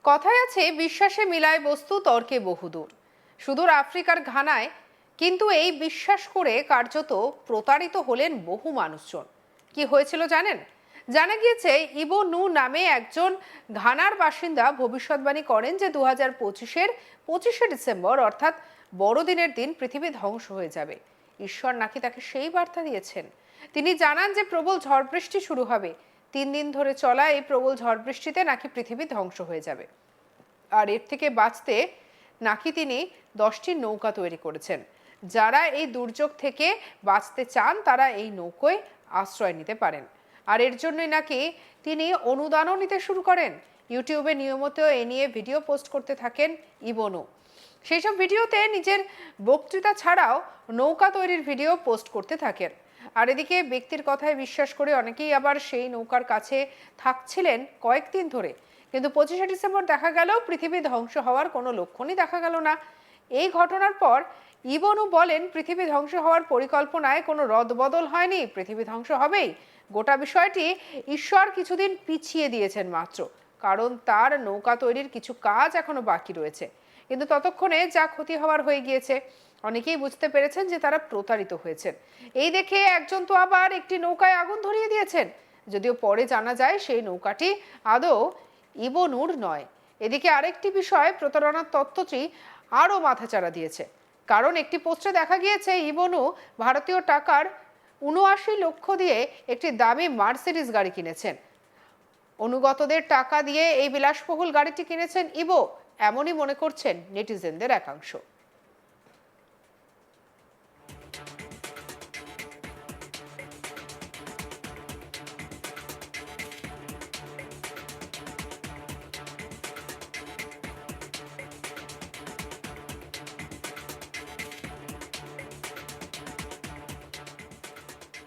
কথায় আছে বিশ্বাসে মিলায় বস্তু তর্কে বহুদূর। সুদূর আফ্রিকার ঘানায় কিন্তু এই বিশ্বাস করে কার্যত প্রতারিত হলেন বহু মানুষজন। কি হয়েছিল জানেন? জানা গিয়েছে ইবো নু নামে একজন ঘানার বাসিন্দা ভবিষ্যৎবাণী করেন যে 2025-এর 25শে ডিসেম্বর অর্থাৎ বড়দিনের দিন পৃথিবী ধ্বংস হয়ে যাবে। ঈশ্বর নাকি তাকে সেই বার্তা দিয়েছেন। তিনি জানান যে প্রবল ঝড় বৃষ্টি শুরু হবে। 3 দিন ধরে চলা এই প্রবল ঝড় বৃষ্টিতে নাকি পৃথিবী ধ্বংস হয়ে যাবে। আর এর থেকে বাঁচতে নাকি তিনি 10টি নৌকা তৈরি করেছেন। যারা এই দুর্যোগ থেকে বাঁচতে চান তারা এই নৌকোয় আশ্রয় নিতে পারেন। আর এর জন্যই নাকি তিনি অনুদানও নিতে শুরু করেন। ইউটিউবে নিয়মিত এ নিয়ে ভিডিও পোস্ট করতে থাকেন ইবো নু। সেই সব ভিডিওতে নিজের বক্তৃতা ছাড়াও নৌকা তৈরির ভিডিও পোস্ট করতে থাকেন। আর এদিকে ব্যক্তির কথায় বিশ্বাস করে অনেকেই আবার সেই নৌকার কাছে থাকছিলেন কয়েকদিন ধরে। কিন্তু 25শে ডিসেম্বর দেখা গেল পৃথিবী ধ্বংস হওয়ার কোনো লক্ষণই দেখা গেল না। এই ঘটনার পর ইবো নু বলেন, পৃথিবী ধ্বংস হওয়ার পরিকল্পনায় কোনো রদবদল হয়নি, পৃথিবী ধ্বংস হবেই। গোটা বিষয়টি ঈশ্বর কিছুদিন পিছিয়ে দিয়েছেন মাত্র, কারণ তার নৌকা তৈরির কিছু কাজ এখনো বাকি রয়েছে। কিন্তু ততক্ষণে যা ক্ষতি হওয়ার হয়ে গিয়েছে। অনেকেই বুঝতে পেরেছেন যে তারা প্রতারিত হয়েছেন। এই দেখে একজন তো আবার একটি নৌকায় আগুন ধরিয়ে দিয়েছেন, যদিও পরে জানা যায় সেই নৌকাটি আদৌ ইবো নুর নয়। এদিকে আরেকটি বিষয় প্রতারণার তত্ত্বটি আরও মাথাচাড়া দিয়েছে, কারণ একটি পোস্টে দেখা গিয়েছে ইবো নু ভারতীয় টাকার ৭৯ লক্ষ দিয়ে একটি দামি মার্সিডিজ গাড়ি কিনেছেন। অনুগতদের টাকা দিয়ে এই বিলাসবহুল গাড়িটি কিনেছেন ইবো, এমনই মনে করছেন নেটিজেনদের একাংশ।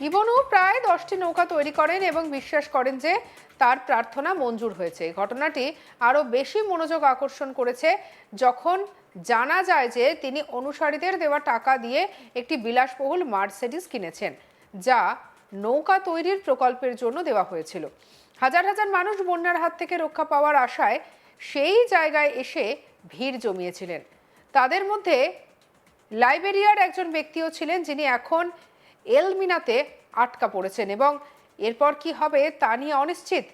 ইবো নু প্রায় 10টি নৌকা তৈরি করেন এবং বিশ্বাস করেন যে তার প্রার্থনা মঞ্জুর হয়েছে। এই ঘটনাটি আরও বেশি মনোযোগ আকর্ষণ করেছে যখন জানা যায় যে তিনি অনুসারীদের দেওয়া টাকা দিয়ে একটি বিলাসবহুল মার্সিডিজ কিনেছেন, যা নৌকা তৈরির প্রকল্পের জন্য দেওয়া হয়েছিল। হাজার হাজার মানুষ বন্যার হাত থেকে রক্ষা পাওয়ার আশায় সেই জায়গায় এসে ভিড় জমিয়েছিলেন। তাদের মধ্যে লাইবেরিয়ার একজন ব্যক্তিও ছিলেন, যিনি এখন এলমিনাতে আটকা পড়েছেন এবং এরপর কি হবে তা নিয়ে অনিশ্চিত।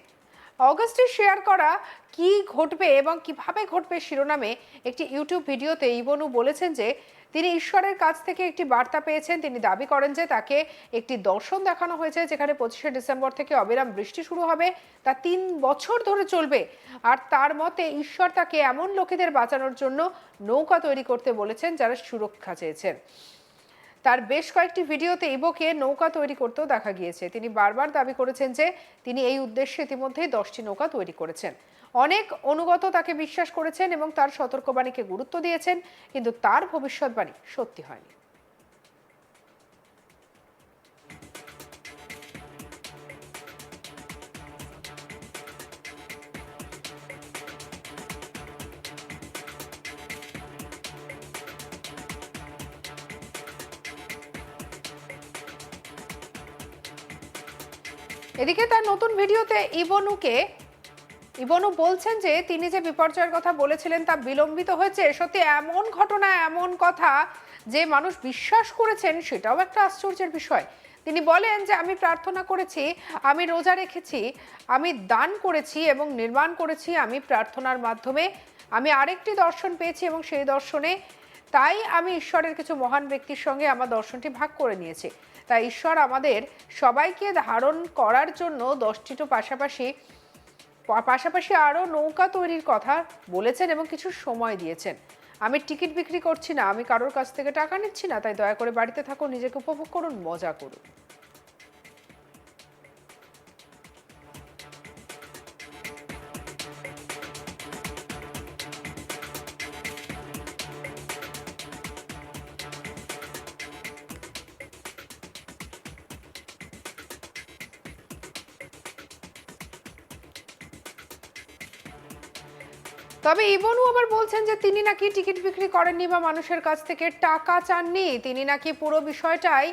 অগস্টে শেয়ার করা কি ঘটবে এবং কিভাবে ঘটবে শিরোনামে একটি ইউটিউব ভিডিওতে ইবো নু বলেছেন যে তিনি ঈশ্বরের কাছ থেকে একটি বার্তা পেয়েছেন। তিনি দাবি করেন যে তাকে একটি দর্শন দেখানো হয়েছে, যেখানে 25শে ডিসেম্বর থেকে অবিরাম বৃষ্টি শুরু হবে, তা 3 বছর ধরে চলবে। আর তার মতে ঈশ্বর তাকে এমন লোকেদের বাঁচানোর জন্য নৌকা তৈরি করতে বলেছেন যারা সুরক্ষা চেয়েছেন। তার বেশ কয়েকটি ভিডিওতে ইবোকে নৌকা তৈরি করতেও দেখা গিয়েছে। তিনি বারবার দাবি করেছেন যে তিনি এই উদ্দেশ্যে ইতিমধ্যেই 10টি নৌকা তৈরি করেছেন। অনেক অনুগত তাকে বিশ্বাস করেছেন এবং তার সতর্কবাণীকে গুরুত্ব দিয়েছেন, কিন্তু তার ভবিষ্যৎবাণী সত্যি হয়নি। এদিকে তার নতুন ভিডিওতে ইবো নু বলছেন যে তিনি যে বিপর্যয়ের কথা বলেছিলেন তা বিলম্বিত হয়েছে। সত্যি এমন ঘটনা, এমন কথা যে মানুষ বিশ্বাস করেছেন, সেটাও একটা আশ্চর্যের বিষয়। তিনি বলেন যে আমি প্রার্থনা করেছি, আমি রোজা রেখেছি, আমি দান করেছি এবং নির্মাণ করেছি। আমি প্রার্থনার মাধ্যমে আমি আরেকটি দর্শন পেয়েছি এবং সেই দর্শনে তাই আমি ঈশ্বরের কিছু মহান ব্যক্তির সঙ্গে আমার দর্শনটি ভাগ করে নিয়েছি। তাই ঈশ্বর আমাদের সবাইকে ধারণ করার জন্য 10টি পাশাপাশি আরও নৌকা তৈরির কথা বলেছেন এবং কিছু সময় দিয়েছেন। আমি টিকিট বিক্রি করছি না, আমি কারোর কাছ থেকে টাকা নিচ্ছি না, তাই দয়া করে বাড়িতে থাকুন, নিজেকে উপভোগ করুন, মজা করুন। তবে ইবো নু আবার বলছেন যে তিনি নাকি টিকিট বিক্রি করেননি বা মানুষের কাছ থেকে টাকা চাননি। তিনি নাকি পুরো বিষয়টাই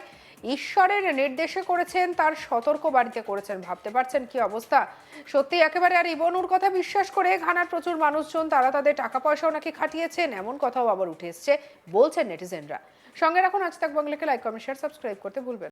ঈশ্বরের নির্দেশে করেছেন, তার সতর্ক বাড়িতে করেছেন। ভাবতে পারছেন কি অবস্থা? সত্যি একেবারে। আর ইবনুর কথা বিশ্বাস করে ঘানার প্রচুর মানুষজন, তারা তাদের টাকা পয়সাও নাকি খাটিয়েছেন, এমন কথাও আবার উঠে এসছে, বলছেন নেটিজেনরা। সঙ্গে রাখুন আজ তাক বাংলাকে, লাইক কমেন্ট শেয়ার সাবস্ক্রাইব করতে ভুলবেন না।